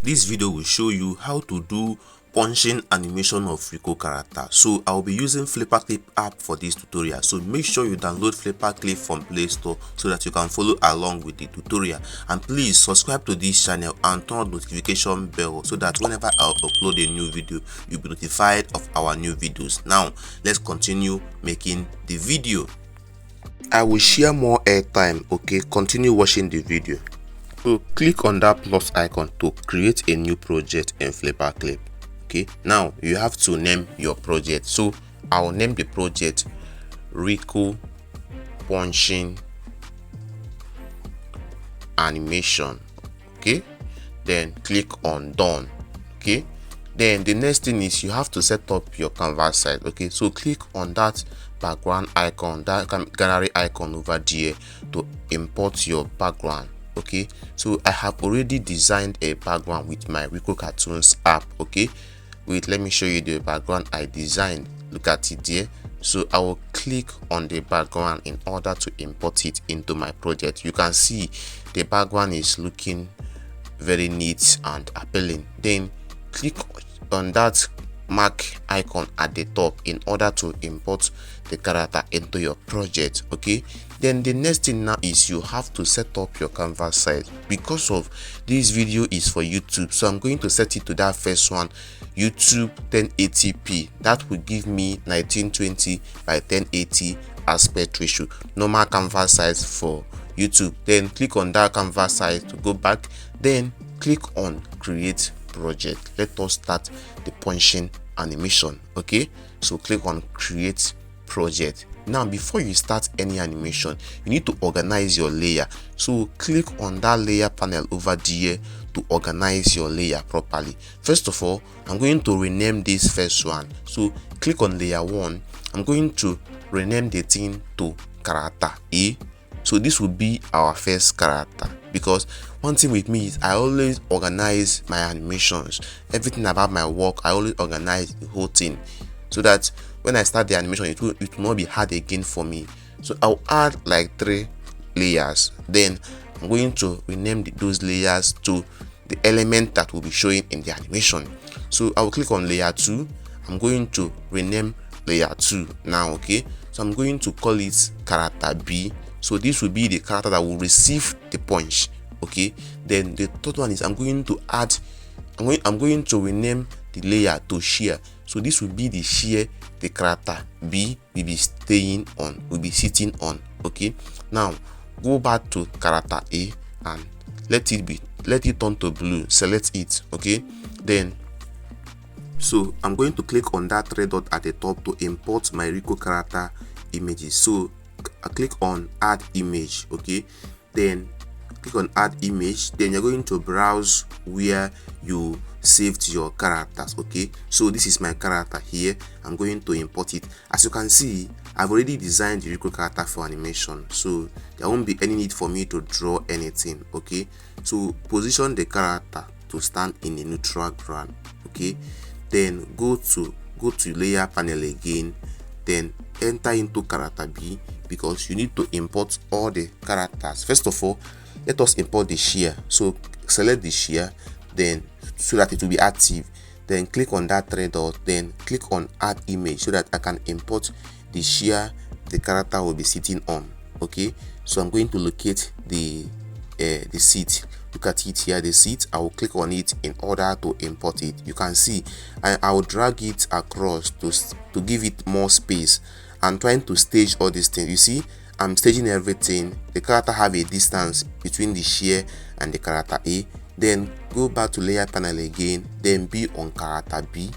This video will show you how to do punching animation of Rico character. So I'll be using flipaclip app for this tutorial, so make sure you download flipaclip from Play Store so that you can follow along with the tutorial. And please subscribe to this channel and turn on notification bell so that whenever I upload a new video, you'll be notified of our new videos. Now let's continue making the video. I will share more airtime. Okay, continue watching the video. So click on that plus icon to create a new project in flipaclip. Okay, now you have to name your project. So I'll name the project Rico punching animation. Okay, then click on done. Okay, then the next thing is you have to set up your canvas size. Okay, so click on that background icon, that gallery icon over there to import your background. Okay, so I have already designed a background with my Rico cartoons app. Okay, wait, let me show you the background I designed. Look at it there. So I will click on the background in order to import it into my project. You can see the background is looking very neat and appealing. Then click on that mark icon at the top in order to import the character into your project. Okay, then the next thing now is you have to set up your canvas size. Because of this video is for YouTube, so I'm going to set it to that first one, YouTube 1080p. That will give me 1920 by 1080 aspect ratio, normal canvas size for YouTube. Then click on that canvas size to go back, then click on create project. Let us start the punching animation. Okay, so click on create project. Now before you start any animation, you need to organize your layer. So click on that layer panel over there to organize your layer properly. First of all, I'm going to rename this first one. So click on layer 1. I'm going to rename the thing to character A. So this will be our first character, because one thing with me is I always organize my animations, everything about my work. I always organize the whole thing so that when I start the animation, it will not be hard again for me. So I'll add like 3 layers. Then I'm going to rename those layers to the element that will be showing in the animation. So I will click on layer 2. I'm going to rename layer 2 now. Okay, so I'm going to call it character B. So this will be the character that will receive the punch. Okay, then the third one is I'm going to rename the layer to shear. So this will be the shear the character B will be staying on, will be sitting on. Okay, now go back to character A and let it turn to blue. Select it. Okay, then so I'm going to click on that 3 dot at the top to import my Rico character images. So I click on add image. Okay, then click on add image. Then you're going to browse where you saved your characters. Okay, so this is my character here. I'm going to import it. As you can see, I've already designed the Rico character for animation, so there won't be any need for me to draw anything. Okay, so position the character to stand in a neutral ground. Okay, then go to layer panel again, then enter into character B, because you need to import all the characters. First of all, let us import the shear. So select the shear, then so that it will be active. Then click on that 3 dot, then click on add image so that I can import the shear the character will be sitting on. Okay, so I'm going to locate the seat. Look at it here, the seat. I will click on it in order to import it. You can see I will drag it across to give it more space. I'm trying to stage all these things. You see, I'm staging everything. The character have a distance between the shear and the character A. Then go back to layer panel again, then be on character B.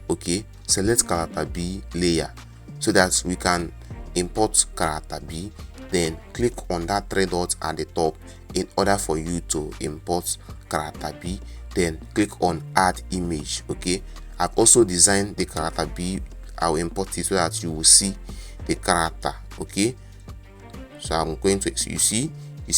Okay, select character B layer so that we can import character B. Then click on that 3 dots at the top in order for you to import character B. Then click on add image. Okay, I've also designed the character B. I'll import it so that you will see the character. Okay, so I'm going to you see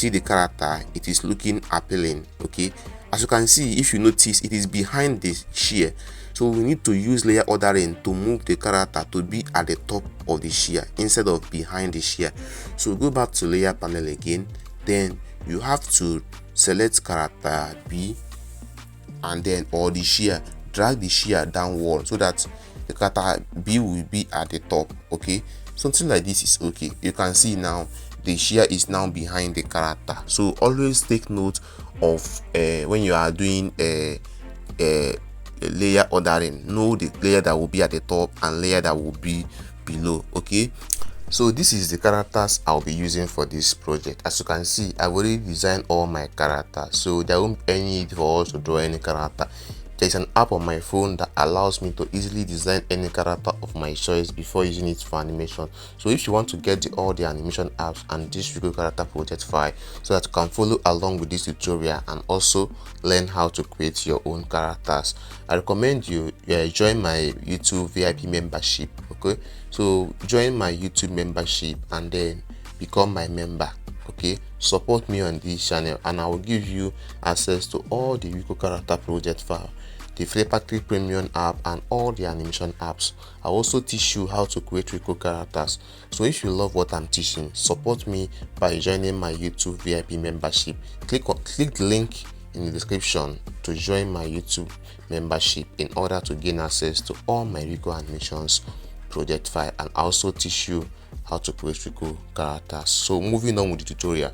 the character. It is looking appealing. Okay, as you can see, if you notice, it is behind the shear, so we need to use layer ordering to move the character to be at the top of the shear instead of behind the shear. So go back to layer panel again, then you have to select character B, and then, or the shear, drag the shear downward so that the character B will be at the top. Okay, something like this is okay. You can see now the shear is now behind the character. So always take note of when you are doing a layer ordering, know the layer that will be at the top and layer that will be below. Okay, so this is the characters I'll be using for this project. As you can see, I've already designed all my characters, so there won't be any need for us to draw any character. There is an app on my phone that allows me to easily design any character of my choice before using it for animation. So if you want to get all the animation apps and this Rico character project file so that you can follow along with this tutorial and also learn how to create your own characters, I recommend you join my YouTube VIP membership. Okay, so join my YouTube membership and then become my member. Okay, support me on this channel and I will give you access to all the Rico character project file, the flipaclip premium app and all the animation apps. I also teach you how to create Rico characters. So if you love what I'm teaching, support me by joining my YouTube VIP membership. Click the link in the description to join my YouTube membership in order to gain access to all my Rico animations project file, and also teach you how to create Rico characters. So moving on with the tutorial,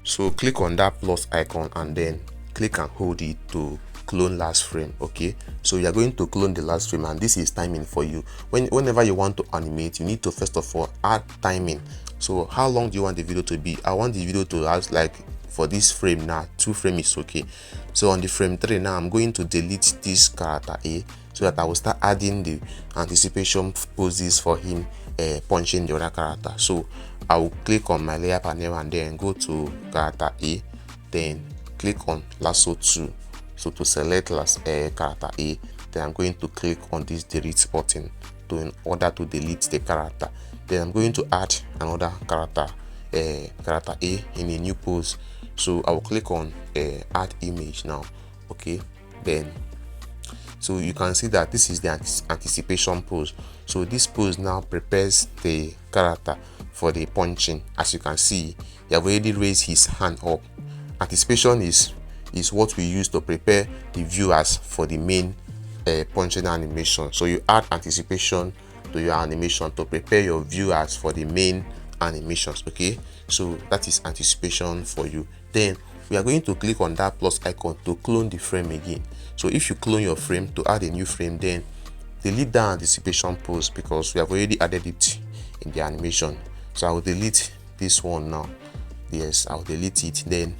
so click on that plus icon and then click and hold it to clone last frame. Okay, so you are going to clone the last frame and this is timing for you. Whenever you want to animate, you need to first of all add timing. So how long do you want the video to be? I want the video to last, like for this frame now, 2 frames is okay. So on the frame 3 now, I'm going to delete this character A so that I will start adding the anticipation poses for him punching the other character. So I will click on my layer panel and then go to character A, then click on lasso 2. So to select character A, then I'm going to click on this delete button in order to delete the character. Then I'm going to add another character, character A, in a new pose. So I will click on add image now. Okay, then so you can see that this is the anticipation pose. So this pose now prepares the character for the punching. As you can see, he have already raised his hand up. Anticipation is what we use to prepare the viewers for the main punching animation. So you add anticipation to your animation to prepare your viewers for the main animations. Okay, so that is anticipation for you. Then we are going to click on that plus icon to clone the frame again. So if you clone your frame to add a new frame, then delete that anticipation pose because we have already added it in the animation. So I will delete this one now. Yes, I'll delete it. Then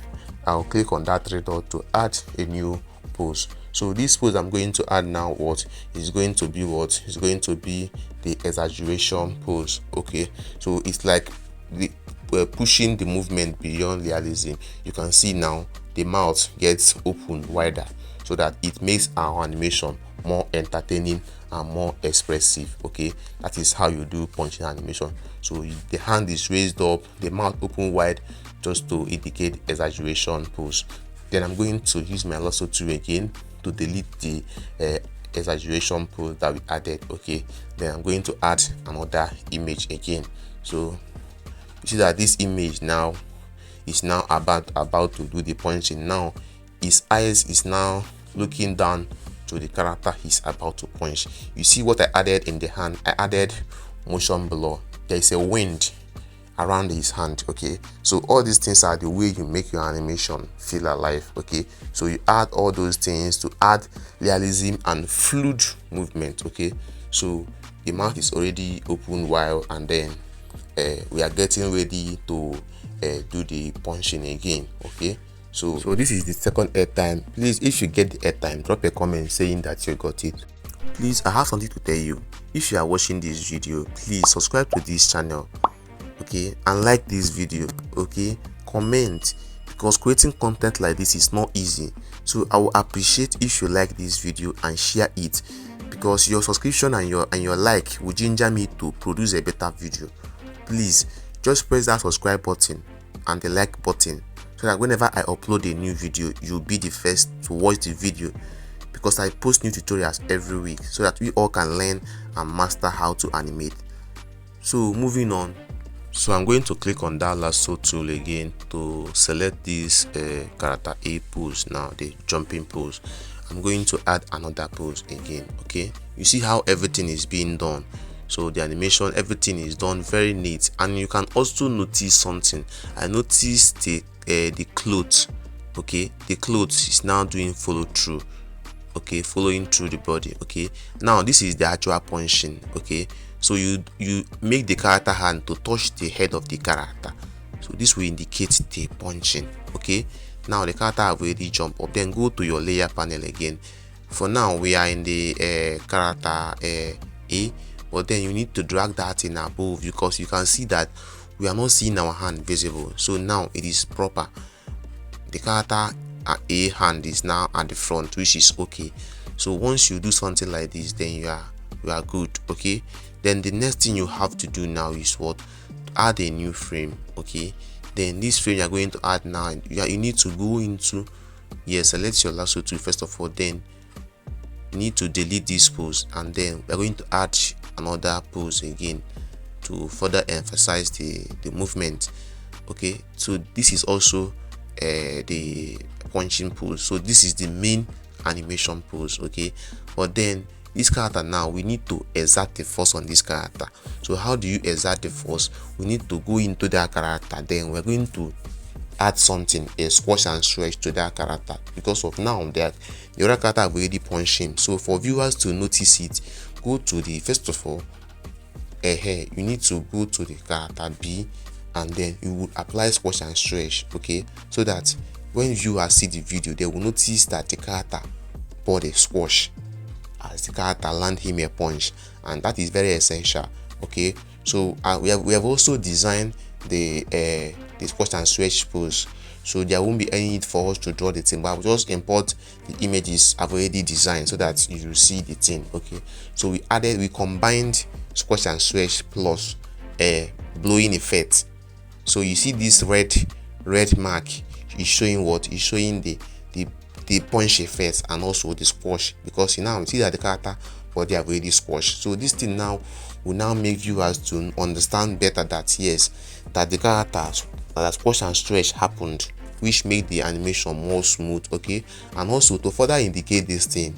I'll click on that 3 dot to add a new pose. So this pose I'm going to add now, what is going to be, what is going to be the exaggeration pose. Okay, so it's like we're pushing the movement beyond realism. You can see now the mouth gets opened wider so that it makes our animation more entertaining and more expressive. Okay, that is how you do punching animation. So the hand is raised up, the mouth open wide, just to indicate exaggeration pose. Then I'm going to use my lasso 2 again to delete the exaggeration pose that we added. Okay, then I'm going to add another image again. So you see that this image now is now about to do the punching. Now his eyes is now looking down to the character he's about to punch. You see what I added in the hand? I added motion blur. There is a wind around his hand. Okay, so all these things are the way you make your animation feel alive. Okay, so you add all those things to add realism and fluid movement. Okay, so the mouth is already open wide and then we are getting ready to do the punching again. Okay, so this is the second airtime. Please, if you get the airtime, drop a comment saying that you got it. Please, I have something to tell you. If you are watching this video, please subscribe to this channel, okay, and like this video. Okay, comment, because creating content like this is not easy. So I will appreciate if you like this video and share it, because your subscription and your like will ginger me to produce a better video. Please just press that subscribe button and the like button so that whenever I upload a new video, you'll be the first to watch the video, because I post new tutorials every week so that we all can learn and master how to animate. So moving on, So I'm going to click on that lasso tool again to select this character A pose, now the jumping pose. I'm going to add another pose again. Okay, you see how everything is being done. So the animation, everything is done very neat. And you can also notice something. I noticed the clothes. Okay, the clothes is now doing follow through. Okay, following through the body. Okay, now this is the actual punching. Okay, so you make the character hand to touch the head of the character, so this will indicate the punching. Okay, now the character have already jumped up. Then go to your layer panel again. For now we are in the character A, but then you need to drag that in above, because you can see that we are not seeing our hand visible. So now it is proper. The character A hand is now at the front, which is okay. So once you do something like this, then you are good. Okay, then the next thing you have to do now is what? Add a new frame. Okay, then this frame you are going to add now, you need to go into, select your lasso tool first of all, then you need to delete this pose, and then we're going to add another pose again to further emphasize the movement. Okay, so this is also the punching pose. So this is the main animation pose. Okay, but then this character, now we need to exert the force on this character. So how do you exert the force? We need to go into that character, then we're going to add something, a squash and stretch to that character, because of now that the other character have already punched him. So for viewers to notice it, go to the, first of all, you need to go to the character B, and then you will apply squash and stretch. Okay, so that when viewers see the video, they will notice that the character bought a squash as the character land him a punch, and that is very essential. Okay, so we have also designed the squash and stretch pose, so there won't be any need for us to draw the thing, but I will just import the images I've already designed so that you will see the thing. Okay, so we combined squash and stretch plus blowing effect. So you see this red mark is showing what? Is showing the punch effect and also the squash, because you now see that the character body have already squashed. So this thing now will now make viewers to understand better that yes, that the characters that squash and stretch happened, which make the animation more smooth. Okay, and also to further indicate this thing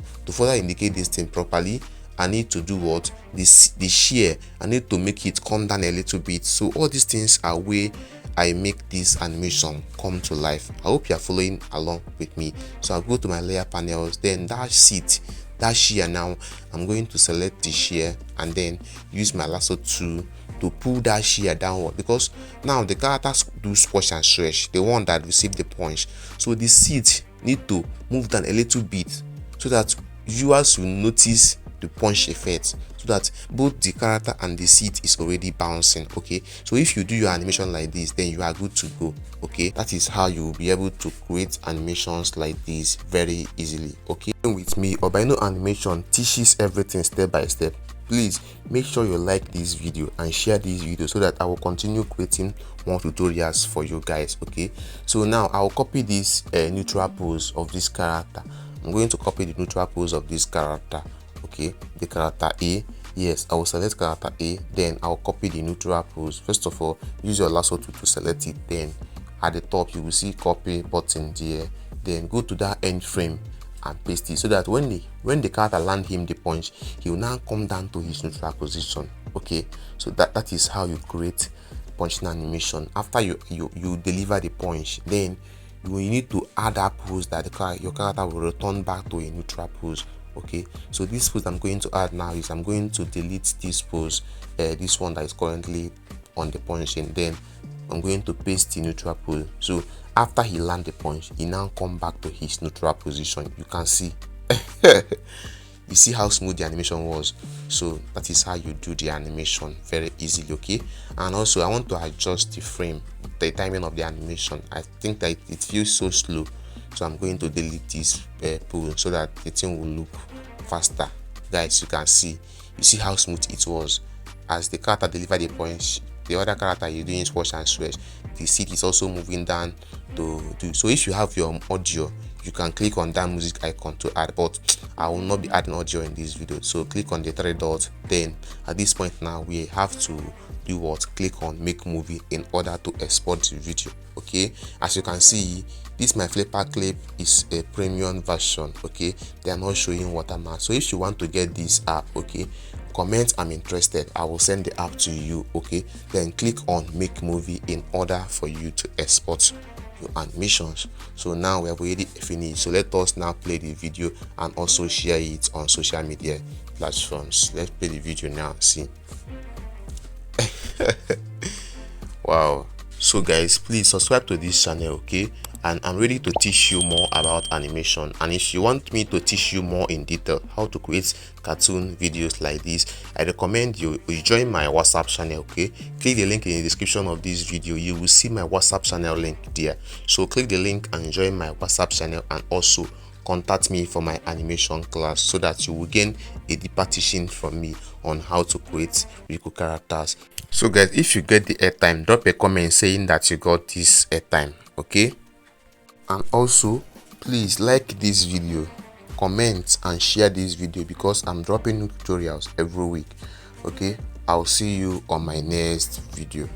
properly, I need to do what? The shear, I need to make it come down a little bit. So all these things are where I make this animation come to life. I hope you are following along with me. So I'll go to my layer panels, then that shear, now I'm going to select the shear and then use my lasso tool to pull that shear downward, because now the characters do squash and stretch, the one that received the punch. So the seat need to move down a little bit so that viewers will notice the punch effect, so that both the character and the seat is already bouncing. Okay, so if you do your animation like this, then you are good to go. Okay, that is how you will be able to create animations like this very easily. Okay, with me, Albino Animation teaches everything step by step. Please make sure you like this video and share this video so that I will continue creating more tutorials for you guys. Okay, so now I will copy this neutral pose of this character. I'm going to copy the neutral pose of this character. Okay, the character A. Yes, I will select character A, then I'll copy the neutral pose. First of all, use your lasso tool to select it, then at the top you will see copy button there, then go to that end frame and paste it, so that when the character land him the punch, he will now come down to his neutral position. Okay, so that is how you create punching animation. After you deliver the punch, then you need to add that pose that your character will return back to a neutral pose. Okay, so this pose I'm going to add now is I'm going to delete this pose, this one that is currently on the punching, then I'm going to paste the neutral pose. So after he land the punch, he now come back to his neutral position. You can see you see how smooth the animation was. So that is how you do the animation very easily. Okay, and also I want to adjust the frame, the timing of the animation. I think that it feels so slow, so I'm going to delete this pose so that the thing will look faster. Guys, you can see, you see how smooth it was as the character delivered the punch. The other character is doing squash and stretch. The seat is also moving down to do. So if you have your audio, you can click on that music icon to add, but I will not be adding audio in this video. So click on the three dots. Then at this point now we have to do what? Click on make movie in order to export the video. Okay, as you can see, this my flipaclip is a premium version. Okay, they are not showing watermark. So if you want to get this app, okay, comment I'm interested, I will send the app to you. Okay, then click on make movie in order for you to export your animations. So now we have already finished, so let us now play the video and also share it on social media platforms. Let's play the video now. See. Wow. So guys, please subscribe to this channel, okay, and I'm ready to teach you more about animation. And if you want me to teach you more in detail how to create cartoon videos like this, I recommend you join my WhatsApp channel. Okay, click the link in the description of this video. You will see my WhatsApp channel link there. So click the link and join my WhatsApp channel, and also contact me for my animation class so that you will gain a deeper teaching from me on how to create Rico characters. So guys, if you get the airtime, drop a comment saying that you got this airtime. Okay, and also please like this video, comment and share this video, because I'm dropping new tutorials every week. Okay, I'll see you on my next video.